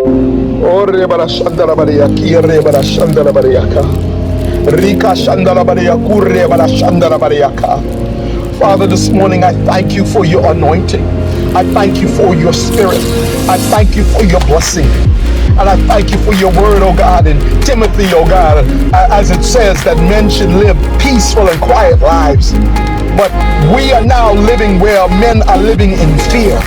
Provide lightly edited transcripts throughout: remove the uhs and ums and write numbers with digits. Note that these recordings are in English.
Ore bara shandala baria kire bara shandala bariaka. Rika shandala baria kure bara shandala bariaka. Father, this morning I thank you for your anointing. I thank you for your spirit. I thank you for your blessing. And I thank you for your word, oh God, in Timothy, oh God, as it says that men should live peaceful and quiet lives. But we are now living where men are living in fear.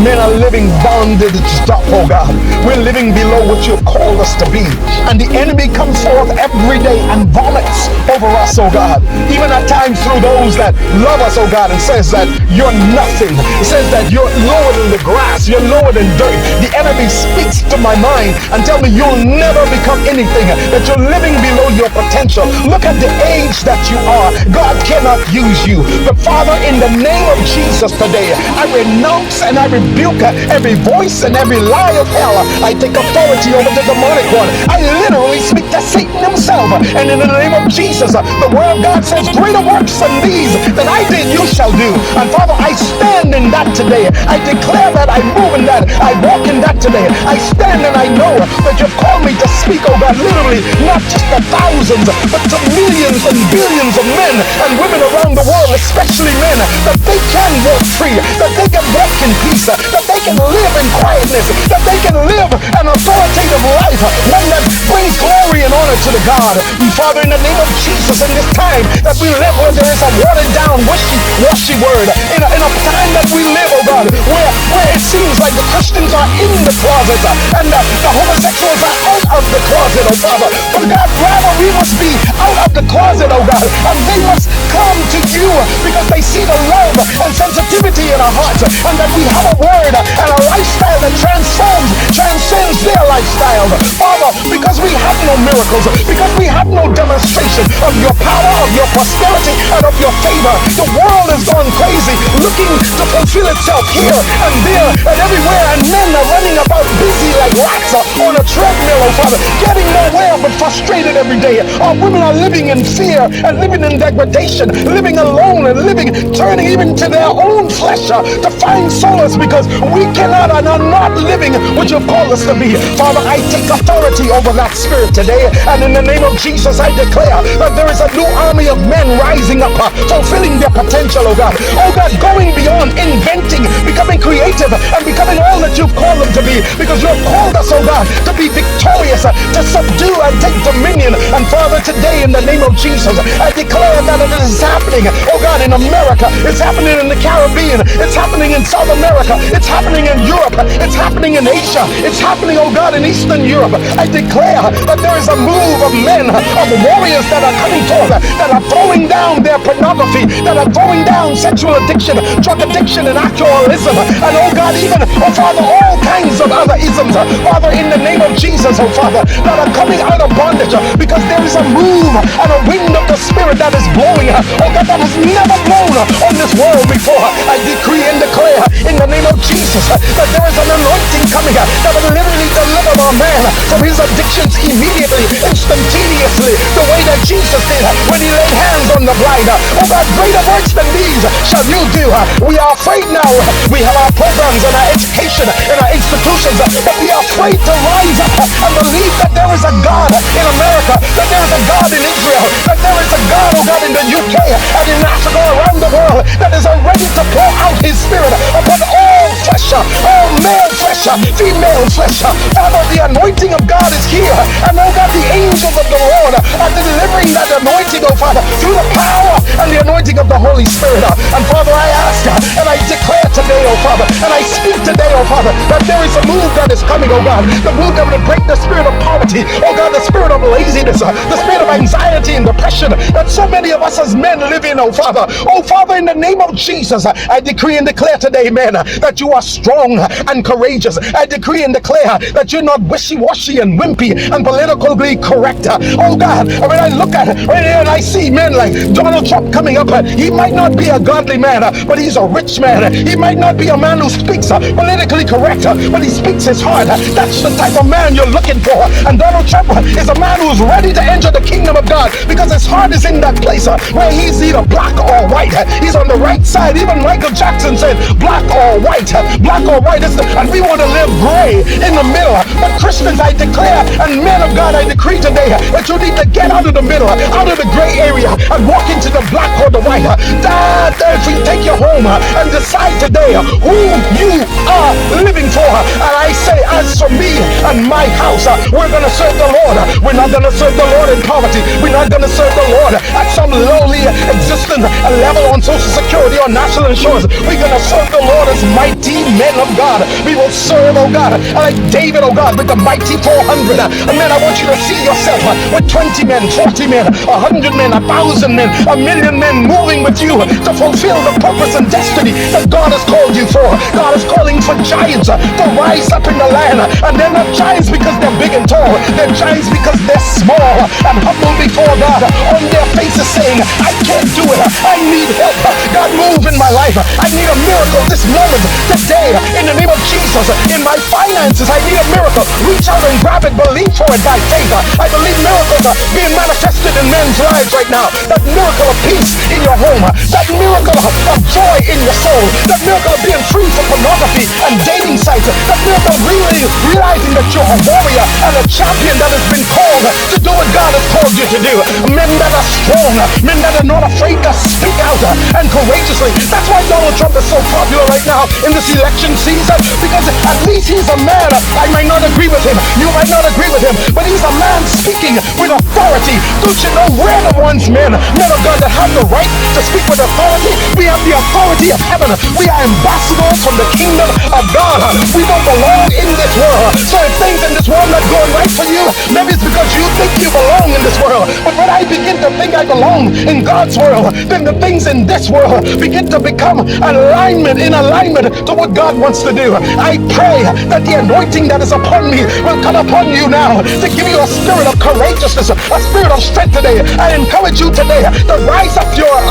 Men are living bonded to stuff, oh God. We're living below what you've called us to be. And the enemy comes forth every day and vomits over us, oh God. Even at times through those that love us, oh God, and says that you're nothing. It says that you're lower than the grass, you're lower than dirt. The enemy speaks to my mind and tell me you'll never become anything, that you're living below your potential. Look at the age that you are. God cannot use you. But Father, in the name of Jesus today, I renounce and I rebuke every voice and every lie of hell. I take authority over the demonic one. I literally speak to Satan himself. And in the name of Jesus, the word of God says, greater works than these that I did, you shall do. And Father, I stand in that today. I declare that, I move in that, I walk in that today. I stand and I know that you've called me to speak, oh God, literally, not just to thousands, but to millions and billions of men and women around the world, especially men, that they can walk free, that they can walk in peace, that they can live in quietness, that they can live an authoritative life, one that brings glory and honor to the God. And Father, in the name of Jesus, in this time that we live where there is a watered down, wishy-washy word, in a time that we live, oh God, where it seems like the Christians are in the closet and the homosexuals are out of the closet, oh Father. But God, rather we must be out of the closet, oh God, and they must come to you because they see the love and sensitivity in our hearts, and that we have a word and a lifestyle that transcends their lifestyle. Father, because we have no miracles, because we have no demonstration of your power, of your prosperity, and of your favor, the world has gone crazy looking to fulfill itself here and there and everywhere, and men are running about busy like rats on a treadmill, oh Father, getting nowhere but frustrated every day. Our women are living in fear and living in degradation, living alone and turning even to their own flesh to find solace because we cannot and are not living what you've called us to be. Father, I take authority over that spirit today, and in the name of Jesus I declare that there is a new army of men rising up, fulfilling their potential, oh God, going beyond, inventing, becoming creative, and becoming all that you've called them to be, because you have called us, oh God, to be victorious, to subdue and take dominion. And Father, today in the name of Jesus, I declare that it is happening, oh God, in America, it's happening in the Caribbean, it's happening in South America, it's happening in Europe, it's happening in Asia, it's happening, oh God, in Eastern Europe. I declare that there is a move of men, of warriors that are coming forth, that are throwing down their pornography, that are throwing down sexual addiction, drug addiction, and alcoholism, and oh God, even, oh Father, all kinds of other isms, Father, in the name of Jesus, oh Father, that are coming out of bondage, because there is a move and a wind of the Spirit that is blowing, oh God, that has never blown on this world before. I decree and declare in the name of Jesus that there is an anointing coming that will literally deliver our man from his addictions immediately, instantaneously, the way that Jesus did when he laid hands on the blind. Oh God, greater works than these shall you do. We are afraid now. We have our programs and our education and our institutions, but we are afraid to rise up and believe that there is a God in America, that there is a God in Israel, that there is a God, oh God, in the UK and in Africa, around the world, that is ready to pour out his Spirit upon all flesh, all male flesh, female flesh. Father, the anointing of God is here, and oh God, the angels of the Lord are delivering that anointing, oh Father, through the power and the anointing of the Holy Spirit. And Father, I ask and I declare today, oh Father, and I speak today, oh Father, that there is a move that is coming, oh God, the move that will break the spirit of poverty, oh God, the spirit of laziness, the spirit of anxiety and depression that so many of us as men live in, oh Father. Oh Father, in the name of Jesus, I decree and declare today, man, that you are strong and courageous. I decree and declare that you're not wishy-washy and wimpy and politically correct. Oh God, when I look at it right here and I see men like Donald Trump coming up, he might not be a godly man, but he's a rich man. He might not be a man who speaks politically correct, but he speaks his heart. That's the type of man you're looking for. And Donald Trump is a man who's ready to enter the kingdom of God because his heart is in that place where he's either black or white. He's on the right side. Even Michael Jackson said black or white. Black or white. And we want to live gray in the middle. But Christians, I declare, and men of God, I decree today that you need to get out of the middle, out of the gray area, and walk into the black or the white. That if you take you home and decide today who you are living for. And I say, as for me and my house, we're going to serve the Lord. We're not going to serve the Lord in poverty. We're not going to serve the Lord at some lowly existence level on Social Security or national insurance. We're going to serve the Lord as mighty men of God. We will serve, oh God, like David, oh God, with the mighty 400. And man, I want you to see yourself with 20 men, 40 men, 100 men, 1,000 men, 1,000,000 men moving with you to fulfill the purpose and destiny that God has called you for. God is calling for giants to rise up in the land. And they're not giants because they're big and tall. They're giants because they're small and humble before God, on their faces saying, I can't do it. I need help. God, move in my life. I need a miracle this moment, today, in the name of Jesus. In my finances, I need a miracle. Reach out and grab it. Believe for it by faith. I believe miracles are being manifested in men's lives right now. That miracle of peace in your home. That miracle of joy in your soul. That miracle of being free from pornography and dating sites. That miracle of really realizing that you're a warrior and a champion that has been called to do what God has called you to do. Men that are strong. Men that are not afraid to speak out and courageously. That's why Donald Trump is so popular right now in this election season, because at least he's a man. I might not agree with him. You might not agree with him, but he's a man speaking with authority. Don't you know we're the ones, men of God, that have the right to speak with authority? We have the authority of heaven. We are ambassadors from the kingdom of God. We don't belong in this world. So if things in this world not going right for you, maybe it's because you think you belong in this world. But when I begin to think I belong in God's world, then the things in this world begin to become in alignment to what God wants to do. I pray that the anointing that is upon me will come upon you now to give you a spirit of courageousness, a spirit of strength today. I encourage you today to rise up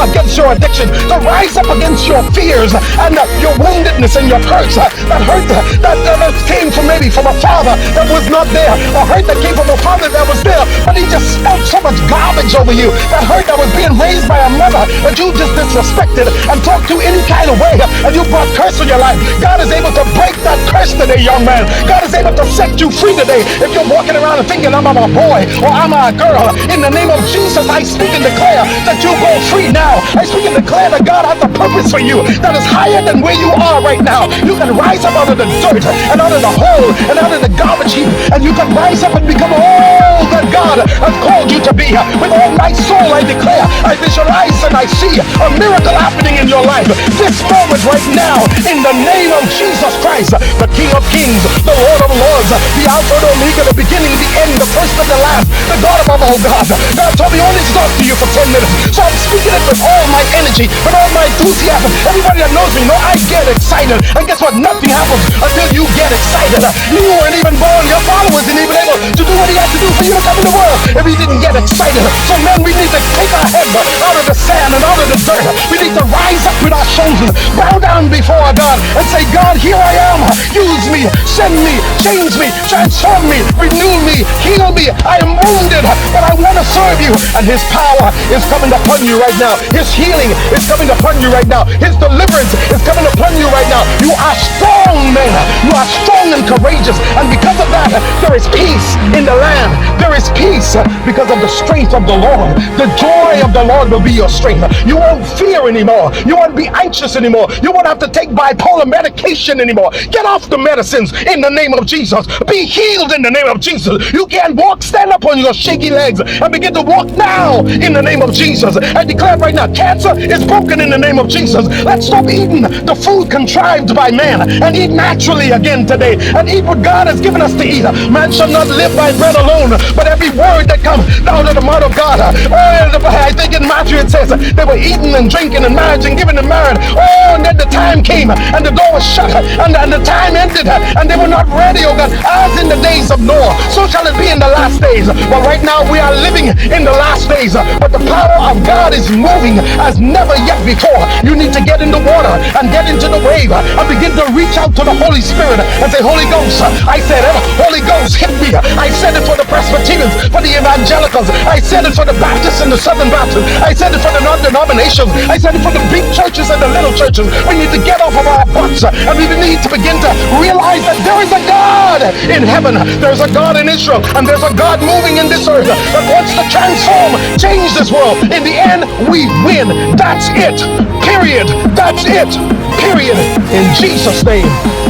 against your addiction, to rise up against your fears and your woundedness and your hurts, that hurt that came from maybe from a father that was not there, or hurt that came from a father that was there, but he just spoke so much garbage over you. That hurt that was being raised by a mother that you just disrespected and talked to any kind of way, and you brought curse on your life. God is able to break that curse today, young man. God is able to set you free today. If you're walking around and thinking, I'm a boy or I'm a girl, in the name of Jesus, I speak and declare that you go free now. I speak and declare that God has a purpose for you that is higher than where you are right now. You can rise up out of the dirt and out of the hole and out of the garbage heap, and you can rise up and become all that God has called you to be. With all my soul, I declare, I visualize and I see a miracle happening in your life this moment right now, in the name of Jesus Christ, the King of Kings, the Lord of Lords, the Alpha and Omega, the beginning, the end, the first and the last, the God above all gods. God told me only to talk to you for 10 minutes, so I'm speaking it with all my energy, with all my enthusiasm. Everybody that knows me know I get excited, and guess what? Nothing happens until you get excited. You weren't even born, your father wasn't even able to do what he had to do for you to come in the world if he didn't get excited. So man, we need to take our heads out of the sand and out of the dirt. We need to rise up with our shoulders, bow down before God and say, God, here I am. Use me, send me, change me, transform me, renew me, heal me. I am wounded, but I want to serve you. And his power is coming upon you right now. His healing is coming upon you right now. His deliverance is coming upon you right now. You are strong, men. You are strong and courageous. And because of that, there is peace in the land. There is peace because of the strength of the Lord. The joy of the Lord will be your strength. You won't fear anymore. You won't be anxious anymore. You won't have to take bipolar medication anymore. Get off the medicines in the name of Jesus. Be healed in the name of Jesus. You can't walk, stand up on your shaky legs and begin to walk now in the name of Jesus. I declare right now, cancer is broken in the name of Jesus. Let's stop eating the food contrived by man and eat naturally again today, and eat what God has given us to eat. Man shall not live by bread alone, but every word that comes down to the mouth of God. I think in Matthew it says they were eating and drinking and marriage and giving and married. Oh, and then the time came and the door was shut and the time ended and they were not ready, oh God, as in the days of Noah, so shall it be in the last days. But right now we are living in the last days, but the power of God is moving as never yet before. You need to get in the water and get into the wave and begin to reach out to the Holy Spirit and say, Holy Ghost, I said it, Holy Ghost, hit me. I said it for the Presbyterians, for the Evangelicals, I said it for the Baptists and the Southern Baptists, I said it for the non-denominations, I said it for the big churches and the little churches. We need to get off of our butts and we need to begin to realize that there is a God in heaven heaven, there's a God in Israel, and there's a God moving in this earth that wants to transform, change this world. In the end, we win. That's it. Period. That's it. Period. In Jesus' name,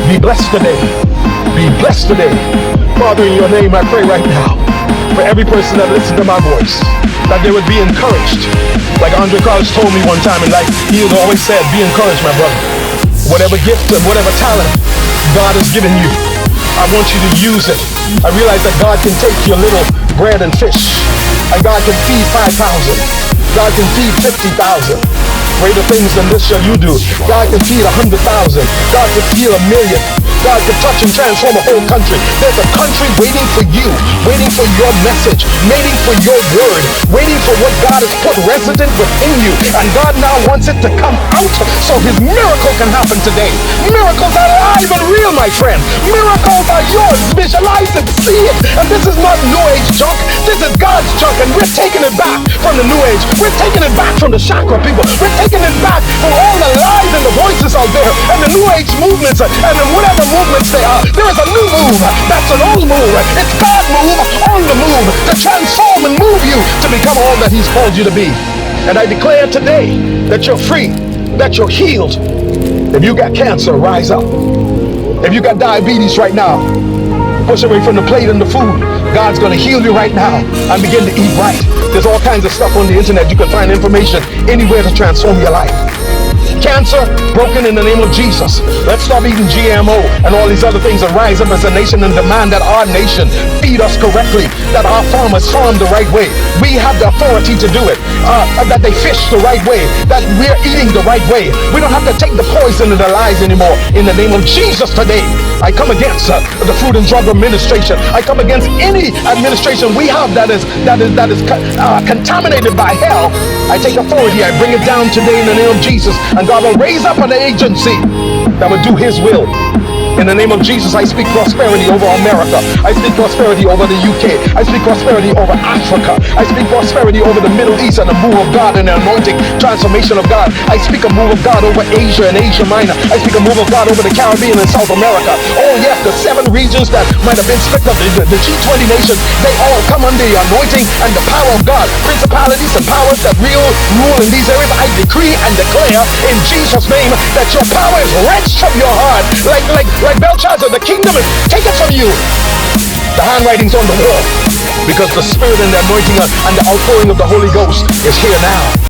be blessed today. Be blessed today. Father, in your name, I pray right now for every person that listens to my voice, that they would be encouraged. Like Andre Collins told me one time in life, he has always said, be encouraged, my brother. Whatever gift and whatever talent God has given you, I want you to use it. I realize that God can take your little bread and fish, and God can feed 5,000. God can feed 50,000. Greater things than this shall you do. God can feed 100,000. God can feed 1,000,000. God can touch and transform a whole country. There's a country waiting for you, waiting for your message, waiting for your word, waiting for what God has put resident within you. And God now wants it to come out so his miracle can happen today. Miracles are alive and real, my friend. Miracles are yours. Visualize it, see it. And this is not New Age junk. This is God's junk, and we're taking it back from the New Age. We're taking it back from the chakra people. We're taking it back from all the lies and the voices out there and the New Age movements and whatever movements they are. There is a new move. That's an old move. It's God move on the move to transform and move you to become all that he's called you to be. And I declare today that you're free, that you're healed. If you got cancer, rise up. If you got diabetes right now, push away from the plate and the food. God's going to heal you right now and begin to eat right. There's all kinds of stuff on the internet. You can find information anywhere to transform your life. Cancer, broken in the name of Jesus. Let's stop eating GMO and all these other things and rise up as a nation and demand that our nation feed us correctly, that our farmers farm the right way. We have the authority to do it, that they fish the right way, that we're eating the right way. We don't have to take the poison and the lies anymore. In the name of Jesus today, I come against the Food and Drug Administration. I come against any administration we have that is contaminated by hell. I take authority. I bring it down today in the name of Jesus. And God will raise up an agency that will do his will. In the name of Jesus, I speak prosperity over America. I speak prosperity over the UK. I speak prosperity over Africa. I speak prosperity over the Middle East and the move of God and the anointing, transformation of God. I speak a move of God over Asia and Asia Minor. I speak a move of God over the Caribbean and South America. Oh yes, the 7 regions that might have been split up, the G20 nations, they all come under the anointing and the power of God. Principalities and powers that rule in these areas, I decree and declare in Jesus' name that your power is wrenched from your heart. Like Belshazzar, the kingdom is taken from you. The handwriting's on the wall because the spirit and the anointing and the outpouring of the Holy Ghost is here now.